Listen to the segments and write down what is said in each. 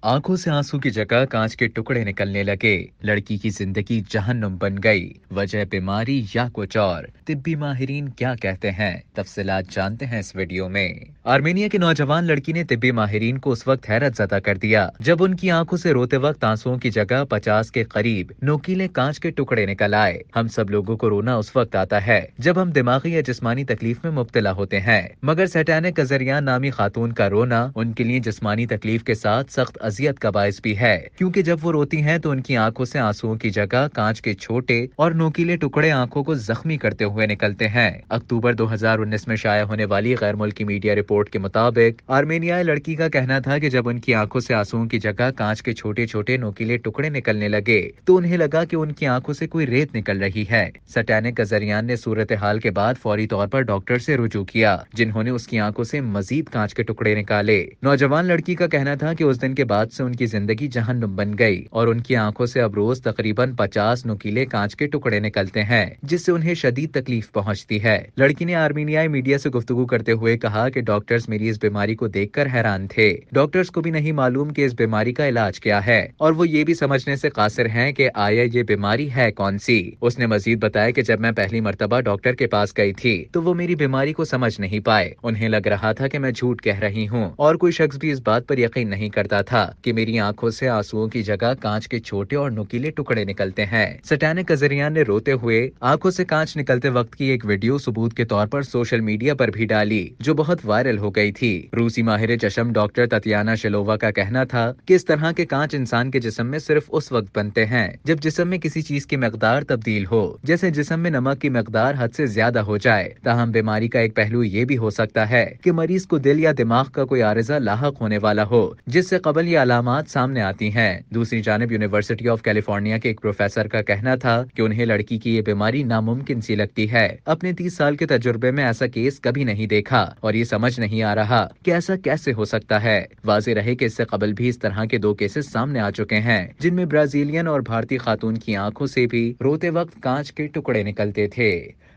आंखों से आंसू की जगह कांच के टुकड़े निकलने लगे। लड़की की जिंदगी जहन्नुम बन गई। वजह बीमारी या कुछ और? तिब्बी माहिरीन क्या कहते हैं, तफसीलात जानते हैं इस वीडियो में। आर्मेनिया की नौजवान लड़की ने तिब्बी माहिरीन को उस वक्त हैरत ज़दा कर दिया जब उनकी आंखों से रोते वक्त आंसुओं की जगह 50 के करीब नोकीले कांच के टुकड़े निकल आए। हम सब लोगों को रोना उस वक्त आता है जब हम दिमागी या जिस्मानी तकलीफ में मुब्तला होते हैं, मगर सैटानिक कजरियान नामी खातून का रोना उनके लिए जिस्मानी तकलीफ के साथ सख्त अजियत का बायस भी है, क्योंकि जब वो रोती हैं तो उनकी आंखों से आंसुओं की जगह कांच के छोटे और नोकीले टुकड़े आंखों को जख्मी करते हुए निकलते हैं। अक्टूबर 2019 में शाया होने वाली गैर मुल्की मीडिया रिपोर्ट के मुताबिक आर्मेनियाई लड़की का कहना था कि जब उनकी आंखों से आंसुओं की जगह कांच के छोटे छोटे नोकीले टुकड़े निकलने लगे तो उन्हें लगा कि उनकी आंखों से कोई रेत निकल रही है। सैटानिक कजरियान ने सूरत हाल के बाद फौरी तौर पर डॉक्टर से रुजू किया, जिन्होंने उसकी आंखों से मजीद कांच के टुकड़े निकाले। नौजवान लड़की का कहना था कि उस दिन के बाद से उनकी जिंदगी जहन्नुम बन गई और उनकी आंखों से अब रोज तकरीबन 50 नुकीले कांच के टुकड़े निकलते हैं, जिससे उन्हें शदीद तकलीफ पहुंचती है। लड़की ने आर्मीनियाई मीडिया से गुफ्तगू करते हुए कहा कि डॉक्टर्स मेरी इस बीमारी को देखकर हैरान थे। डॉक्टर्स को भी नहीं मालूम कि इस बीमारी का इलाज क्या है और वो ये भी समझने से कासिर हैं कि आया ये बीमारी है कौन सी। उसने मजीद बताया कि जब मैं पहली मर्तबा डॉक्टर के पास गई थी तो वो मेरी बीमारी को समझ नहीं पाए। उन्हें लग रहा था कि मैं झूठ कह रही हूँ और कोई शख्स भी इस बात पर यकीन नहीं करता था कि मेरी आंखों से आंसुओं की जगह कांच के छोटे और नुकीले टुकड़े निकलते हैं। सैटानिक कजरियान ने रोते हुए आंखों से कांच निकलते वक्त की एक वीडियो सबूत के तौर पर सोशल मीडिया पर भी डाली, जो बहुत वायरल हो गई थी। रूसी माहिर चशम डॉक्टर ततियाना शिलोवा का कहना था कि इस तरह के कांच इंसान के जिस्म में सिर्फ उस वक्त बनते हैं जब जिस्म में किसी चीज की मकदार तब्दील हो, जैसे जिस्म में नमक की मकदार हद से ज्यादा हो जाए। ताहम बीमारी का एक पहलू ये भी हो सकता है कि मरीज को दिल या दिमाग का कोई आरिजा लाहक होने वाला हो, जिससे कबल ये अलामात सामने आती हैं। दूसरी जानिब यूनिवर्सिटी ऑफ कैलिफोर्निया के एक प्रोफेसर का कहना था कि उन्हें लड़की की ये बीमारी नामुमकिन सी लगती है। अपने 30 साल के तजुर्बे में ऐसा केस कभी नहीं देखा और ये समझ नहीं आ रहा कि ऐसा कैसे हो सकता है। वाज़ेह रहे कि इससे कबल भी इस तरह के 2 केसेस सामने आ चुके हैं, जिनमें ब्राजीलियन और भारतीय खातून की आंखों से भी रोते वक्त कांच के टुकड़े निकलते थे।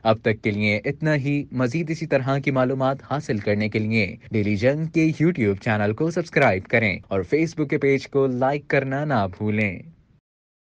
अब तक के लिए इतना ही। मजीद इसी तरह की मालूमात हासिल करने के लिए डेली जंग के यूट्यूब चैनल को सब्सक्राइब करें और फेसबुक के पेज को लाइक करना ना भूलें।